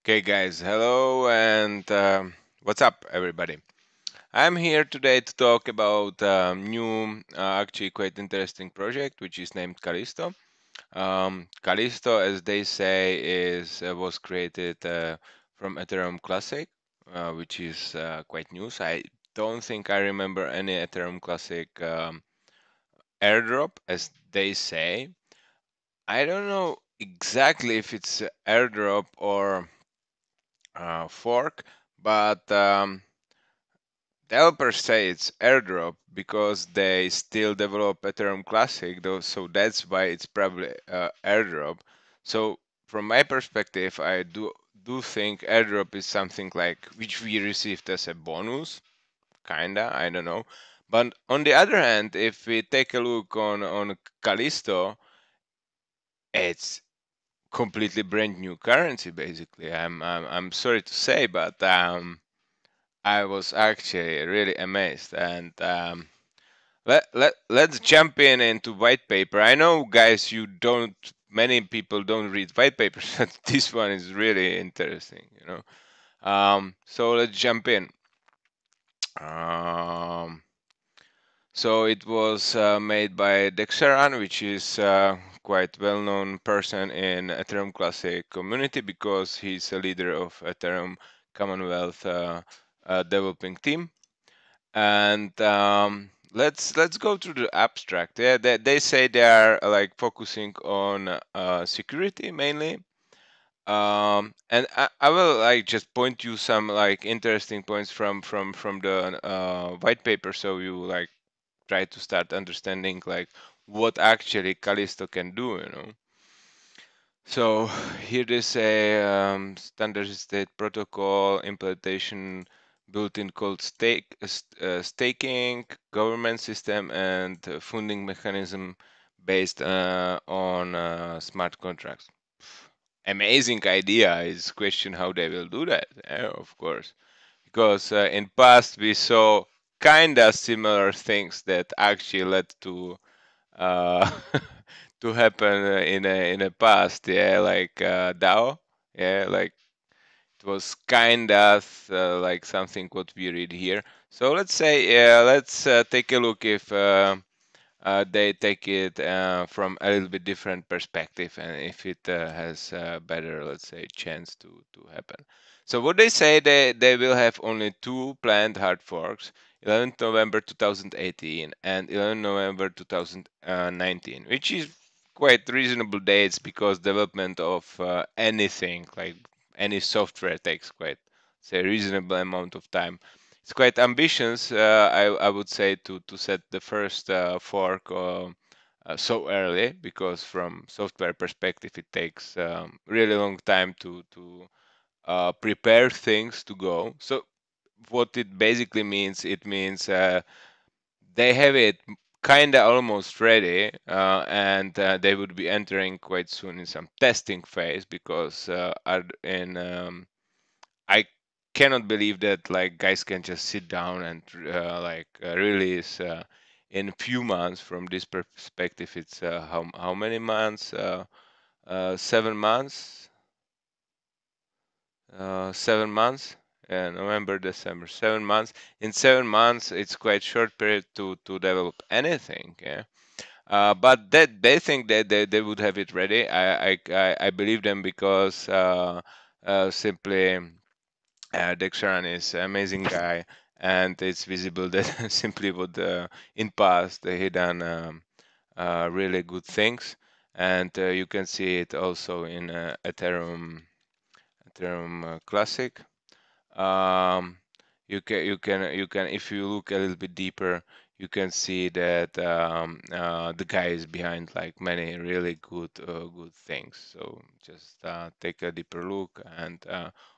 Okay, guys, hello and what's up, everybody? I'm here today to talk about a new, actually quite interesting project, which is named Callisto. Callisto, as they say, is was created from Ethereum Classic, which is quite new. So I don't think I remember any Ethereum Classic airdrop, as they say. I don't know exactly if it's a airdrop or fork, but developers say it's airdrop because they still develop Ethereum Classic, though, so that's why it's probably airdrop. So from my perspective, I do think airdrop is something like which we received as a bonus, kinda, I don't know. But on the other hand, if we take a look on Callisto, it's completely brand new currency basically. I'm sorry to say, but I was actually really amazed. And let's jump in into white paper. I know, guys, many people don't read white papers, but this one is really interesting. So let's jump in. Um, so it was made by Dexeran, which is quite well-known person in Ethereum Classic community because he's a leader of Ethereum Commonwealth developing team. And let's go through the abstract. Yeah, they say they are like focusing on security mainly. And I will like just point you some like interesting points from the white paper, so you like try to start understanding like what actually Callisto can do. So here they say standard state protocol implementation built-in called staking, government system, and funding mechanism based on smart contracts. Amazing idea. Is question how they will do that. Of course, because in past we saw kinda similar things that actually led to uh, to happen in a past. Yeah, like DAO. Yeah, like it was kind of like something what we read here. So let's say, yeah, let's take a look if they take it from a little bit different perspective and if it has a better, let's say, chance to happen. So what they say, they will have only two planned hard forks, 11th November 2018 and 11th November 2019, which is quite reasonable dates because development of anything like any software takes quite, say, reasonable amount of time. It's quite ambitious, I would say, to set the first fork so early because from software perspective it takes really long time to prepare things to go. So what it basically means, it means they have it kinda almost ready, and they would be entering quite soon in some testing phase because I cannot believe that like guys can just sit down and release in few months. From this perspective, it's how many months? 7 months. 7 months. Yeah, November, December, 7 months. In 7 months, it's quite short period to develop anything. Yeah. But that they think that they would have it ready. I believe them because simply Dexran is an amazing guy, and it's visible that simply what in past he done really good things, and you can see it also in Ethereum Classic. Um, you can if you look a little bit deeper, you can see that the guy is behind like many really good things. So just take a deeper look, and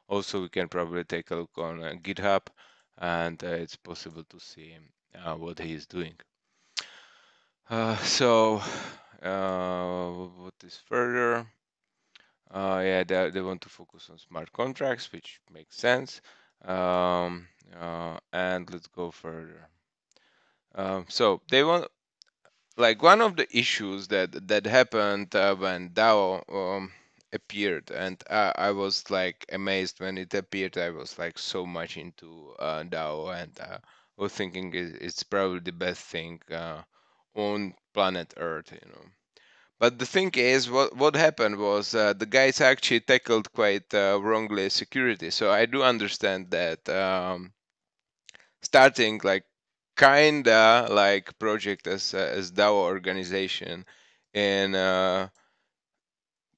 also we can probably take a look on GitHub, and it's possible to see what he is doing. So what is further? Yeah, they want to focus on smart contracts, which makes sense. And let's go further. So they want, like, one of the issues that happened when DAO appeared, and I was like amazed when it appeared. I was like so much into DAO, and was thinking it's probably the best thing on planet Earth, you know. But the thing is, what happened was the guys actually tackled quite wrongly security. So I do understand that starting like kinda like project as DAO organization in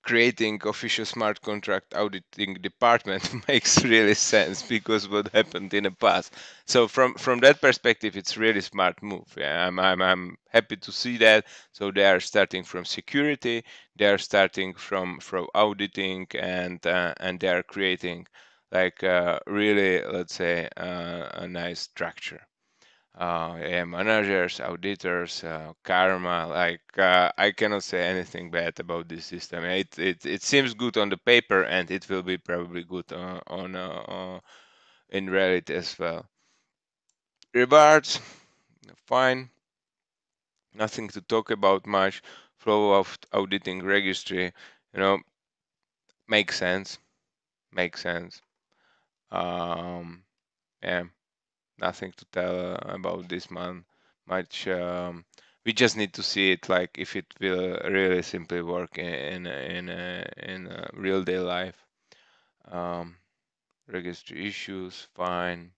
creating official smart contract auditing department makes really sense because what happened in the past. So from that perspective, it's really smart move. Yeah, I'm happy to see that. So they are starting from security, they are starting from auditing, and they are creating like really, let's say, a nice structure. Yeah, managers, auditors, karma. Like I cannot say anything bad about this system. It seems good on the paper, and it will be probably good on in reality as well. Rewards, fine. Nothing to talk about much. Flow of auditing registry, you know, makes sense. Makes sense. Um, yeah. Nothing to tell about this man much. We just need to see it, like if it will really simply work in real day life. Um, Registry issues, fine.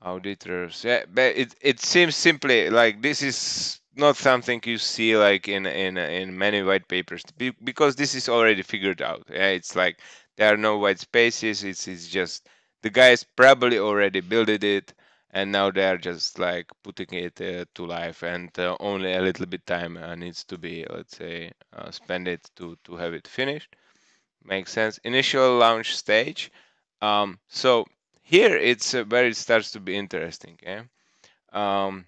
Auditors, yeah, but it seems simply like this is not something you see like in many white papers because this is already figured out. Yeah, it's like there are no white spaces. It's just the guys probably already built it, and now they are just like putting it to life, and only a little bit time needs to be, let's say, spend it to have it finished. Makes sense. Initial launch stage. So here it's where it starts to be interesting. Yeah. Um,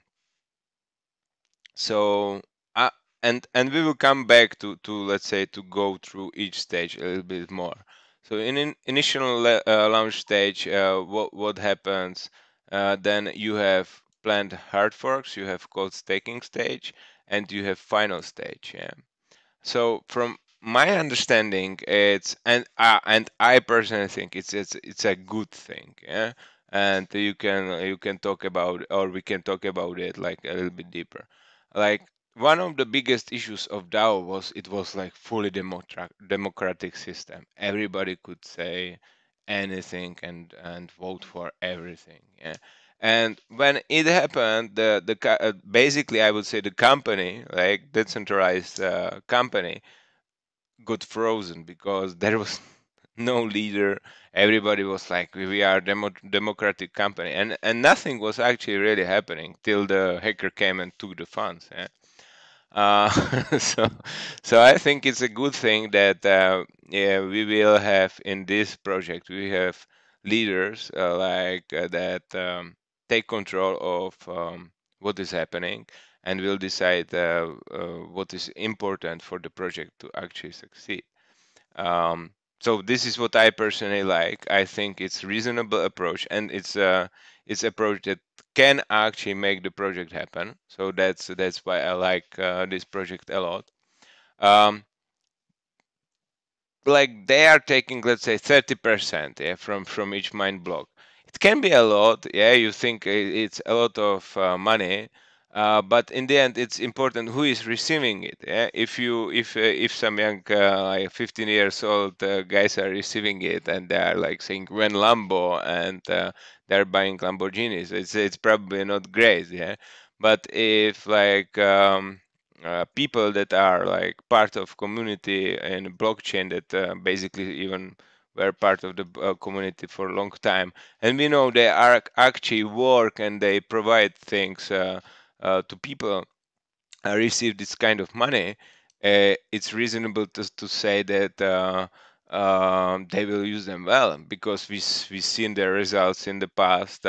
so uh, and we will come back to let's say to go through each stage a little bit more. So in initial launch stage, what happens? Then you have planned hard forks, you have code staking stage, and you have final stage. Yeah. So from my understanding, and I personally think it's a good thing, yeah. And you can talk about, or we can talk about it like a little bit deeper. Like one of the biggest issues of DAO was it was like fully democratic system. Everybody could say anything and vote for everything, yeah. And when it happened, basically I would say the company, like decentralized company, got frozen because there was no leader. Everybody was like, "We are democratic company," and nothing was actually really happening till the hacker came and took the funds. Yeah. Uh, so, so I think it's a good thing that yeah, we will have in this project. We have leaders that take control of what is happening and will decide what is important for the project to actually succeed. So this is what I personally like. I think it's reasonable approach, and it's approach that can actually make the project happen. So that's why I like this project a lot. Um, like they are taking, let's say, 30%, yeah, from each mine block. It can be a lot, yeah. You think it's a lot of money, but in the end, it's important who is receiving it. Yeah? If some young like 15 years old guys are receiving it and they are like saying when Lambo and they're buying Lamborghinis, it's probably not great, yeah. But if like people that are like part of community and blockchain that basically even were part of the community for a long time, and we know they are actually work and they provide things to people receive this kind of money, it's reasonable to say that they will use them well because we've seen their results in the past.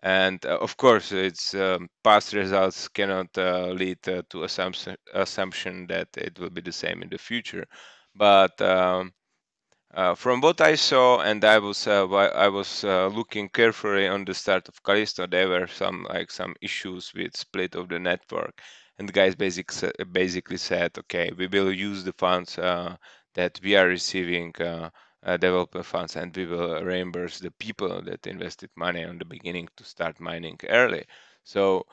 And of course, it's past results cannot lead to assumption that it will be the same in the future. But from what I saw, and I was looking carefully on the start of Callisto, there were some issues with split of the network, and the guys basically said, okay, we will use the funds that we are receiving developer funds and we will reimburse the people that invested money on the beginning to start mining early. So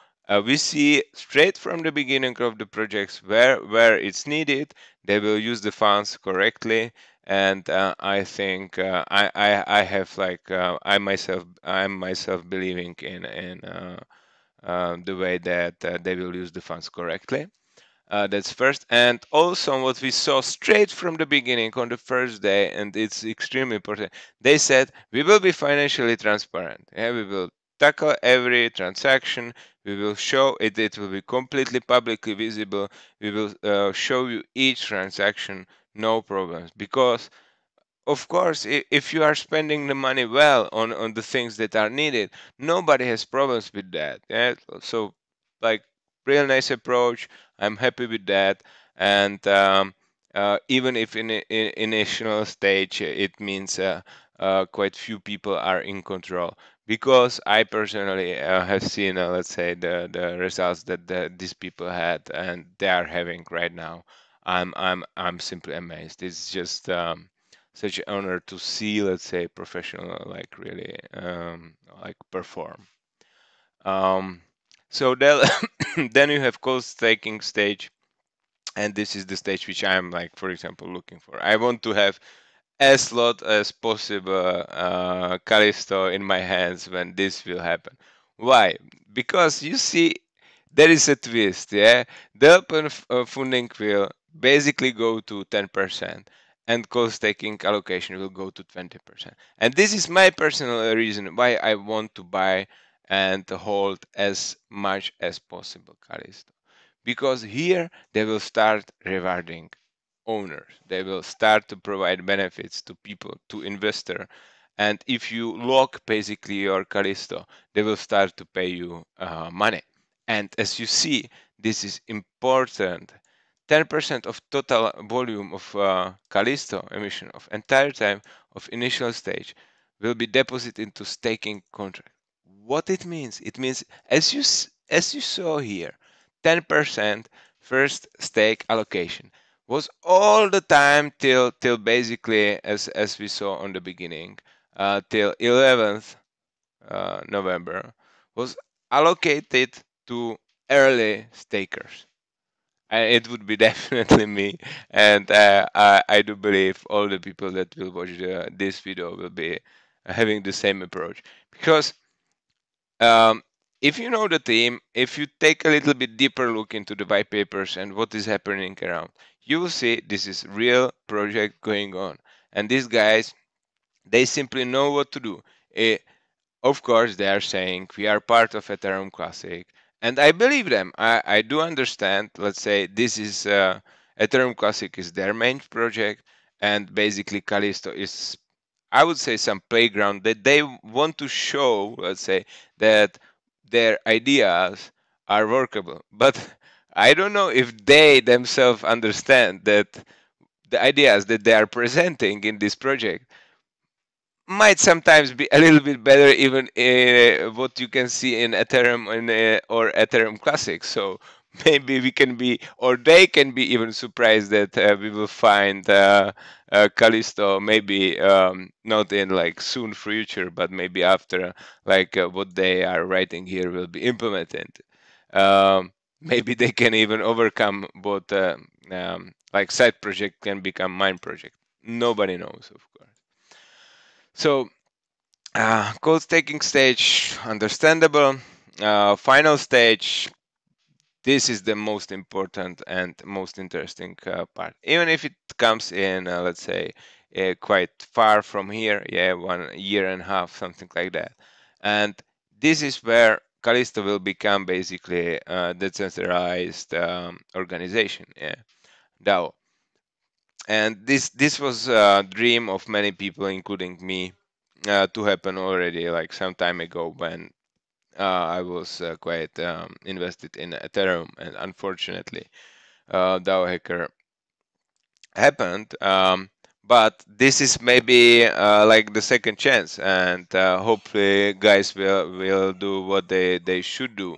we see straight from the beginning of the projects where it's needed, they will use the funds correctly. And I think I have like I'm myself believing in the way that they will use the funds correctly. That's first. And also, what we saw straight from the beginning on the first day, and it's extremely important, they said we will be financially transparent. Yeah, we will tackle every transaction. We will show it. It will be completely publicly visible. We will show you each transaction, no problems. Because of course, if you are spending the money well on the things that are needed, nobody has problems with that. Yeah? So, like, real nice approach. I'm happy with that. And even if in initial stage it means quite few people are in control, because I personally have seen, let's say, the results that these people had and they are having right now. I'm simply amazed. It's just such an honor to see, let's say, professional like really like perform. Um, so then then you have cold staking stage, and this is the stage which I'm like, for example, looking for. I want to have as lot as possible Callisto in my hands when this will happen. Why? Because you see, there is a twist, yeah? The open funding will basically go to 10% and cost taking allocation will go to 20%. And this is my personal reason why I want to buy and hold as much as possible Callisto. Because here they will start rewarding owners. They will start to provide benefits to people, to investor. And if you lock basically your Callisto, they will start to pay you money. And as you see, this is important. 10% of total volume of Callisto emission of entire time of initial stage will be deposited into staking contract. What it means? It means as you saw here, 10% first stake allocation was all the time till basically as we saw on the beginning till 11th November was allocated to early stakers. And it would be definitely me, and I do believe all the people that will watch this video will be having the same approach. Because if you know the team, if you take a little bit deeper look into the white papers and what is happening around, you will see this is real project going on. And these guys, they simply know what to do. Eh, of course, they are saying we are part of Ethereum Classic, and I believe them. I do understand. Let's say this is Ethereum Classic is their main project, and basically Callisto is, I would say, some playground that they want to show. Let's say that their ideas are workable, but I don't know if they themselves understand that the ideas that they are presenting in this project might sometimes be a little bit better even what you can see in Ethereum or Ethereum Classic. So maybe we can be, or they can be even surprised that we will find Callisto maybe not in like soon future, but maybe after like what they are writing here will be implemented. Maybe they can even overcome what like side project can become mine project. Nobody knows, of course. So code taking stage, understandable. Final stage, this is the most important and most interesting part. Even if it comes in, let's say, quite far from here, yeah, 1 year and a half, something like that. And this is where Callisto will become basically a decentralized organization, yeah, DAO. And this was a dream of many people, including me, to happen already like some time ago when I was quite invested in Ethereum, and unfortunately, DAO hacker happened. But this is maybe like the second chance, and hopefully, guys will do what they should do,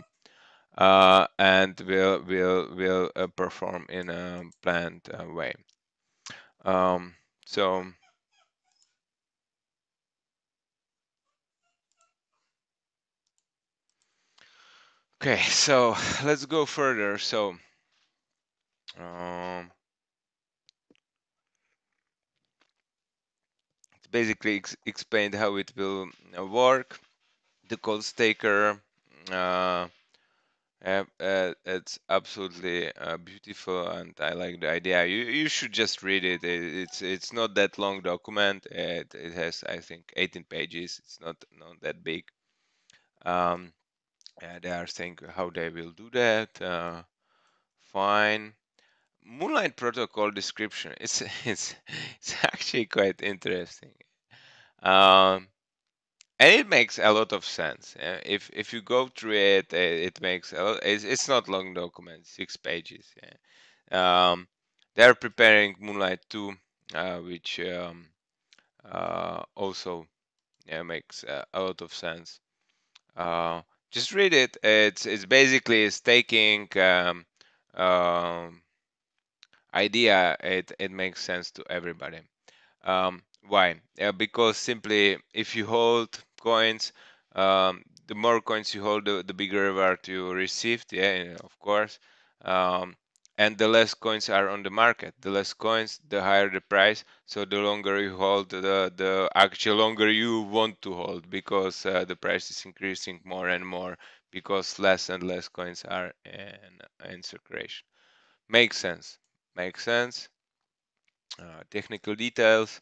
and will perform in a planned way. Um, so okay, so let's go further. So um, it's basically explained how it will work. The cold staker. Uh, it's absolutely beautiful, and I like the idea. You should just read it. It's not that long document. It has, I think, 18 pages. It's not that big. Um, they are saying how they will do that. Fine. Moonlight protocol description. It's actually quite interesting. Um, and it makes a lot of sense. If you go through it, it makes a lot. It's not long document, 6 pages. Yeah. They're preparing Moonlight 2, which also, yeah, makes a lot of sense. Uh, just read it. It's basically it's taking um, idea. It makes sense to everybody. Why? Because simply, if you hold coins, the more coins you hold, the bigger reward you received. Yeah, of course. Um, and the less coins are on the market. The less coins, the higher the price. So the longer you hold, the actual longer you want to hold, because the price is increasing more and more, because less and less coins are in circulation. Makes sense. Makes sense. Technical details.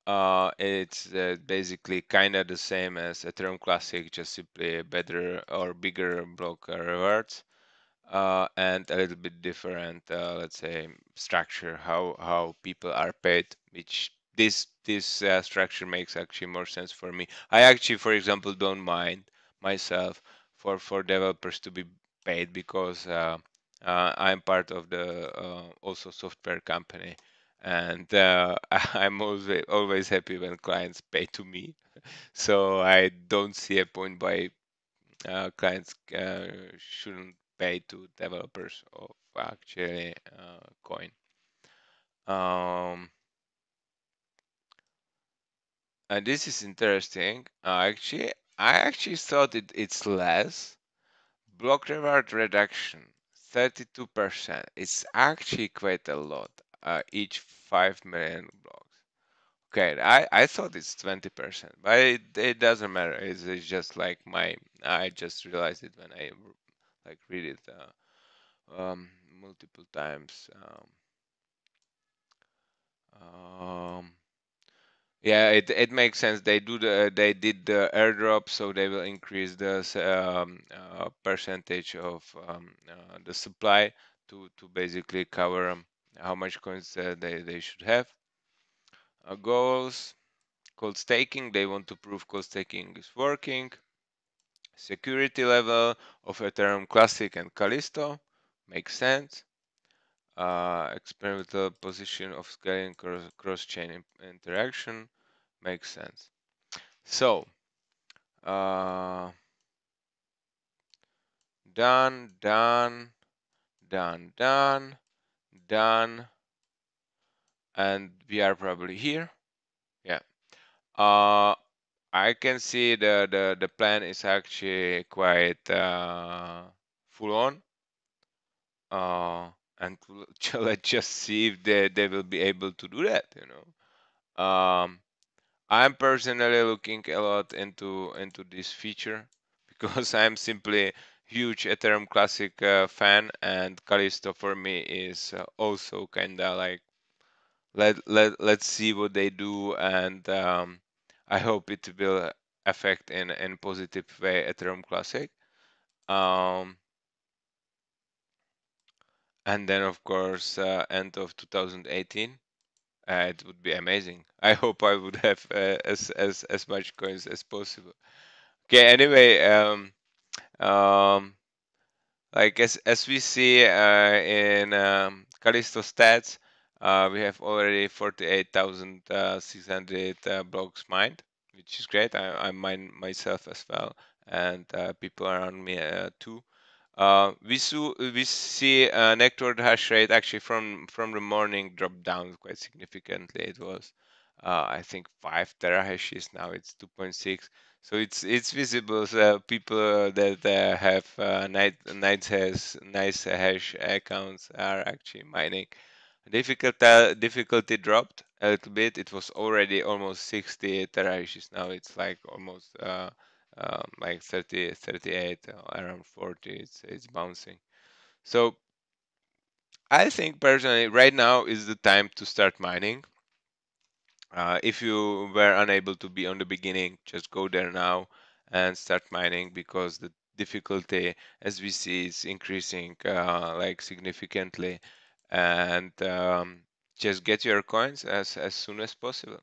It's basically kind of the same as Ethereum Classic, just simply a better or bigger block rewards, and a little bit different, let's say, structure how people are paid. Which this structure makes actually more sense for me. I actually, for example, don't mind myself for developers to be paid, because I'm part of the also software company, and I'm always happy when clients pay to me. So I don't see a point why clients shouldn't pay to developers of actually coin. Um, and this is interesting. I actually thought it's less. Block reward reduction, 32%. It's actually quite a lot. Each 5 million blocks. Okay, I thought it's 20%, but it doesn't matter. It's just like I just realized it when I like read it multiple times. Um, yeah, it makes sense. They did the airdrop, so they will increase the percentage of the supply to basically cover how much coins they should have. Goals, cold staking. They want to prove cold staking is working. Security level of Ethereum Classic and Callisto makes sense. Experimental position of scaling cross-chain interaction makes sense. So, uh, done, done, done, done, done, and we are probably here. Yeah. Uh, I can see the plan is actually quite full on. And let's just see if they will be able to do that. I'm personally looking a lot into this feature because I'm simply huge Ethereum Classic fan, and Callisto for me is also kinda like let's see what they do, and I hope it will affect in positive way Ethereum Classic. Um, and then of course end of 2018. It would be amazing. I hope I would have as much coins as possible. Okay. Anyway, um, like as we see in Callisto stats, we have already 48,600 blocks mined, which is great. I mine myself as well, and people around me too. We see network hash rate actually from the morning drop down quite significantly. It was I think 5 terahashes. Now it's 2.6. So it's visible. So people that have nice hash accounts are actually mining. Difficulty dropped a little bit. It was already almost 60 terahashes. Now it's like almost like 30, 38, around 40. It's bouncing. So I think personally, right now is the time to start mining. If you were unable to be on the beginning, just go there now and start mining because the difficulty, as we see, is increasing like significantly, and just get your coins as soon as possible.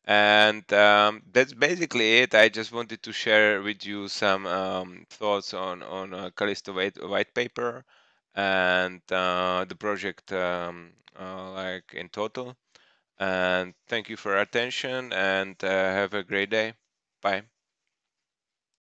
And that's basically it. I just wanted to share with you some thoughts on Callisto white paper and the project like in total. And thank you for your attention and have a great day. Bye.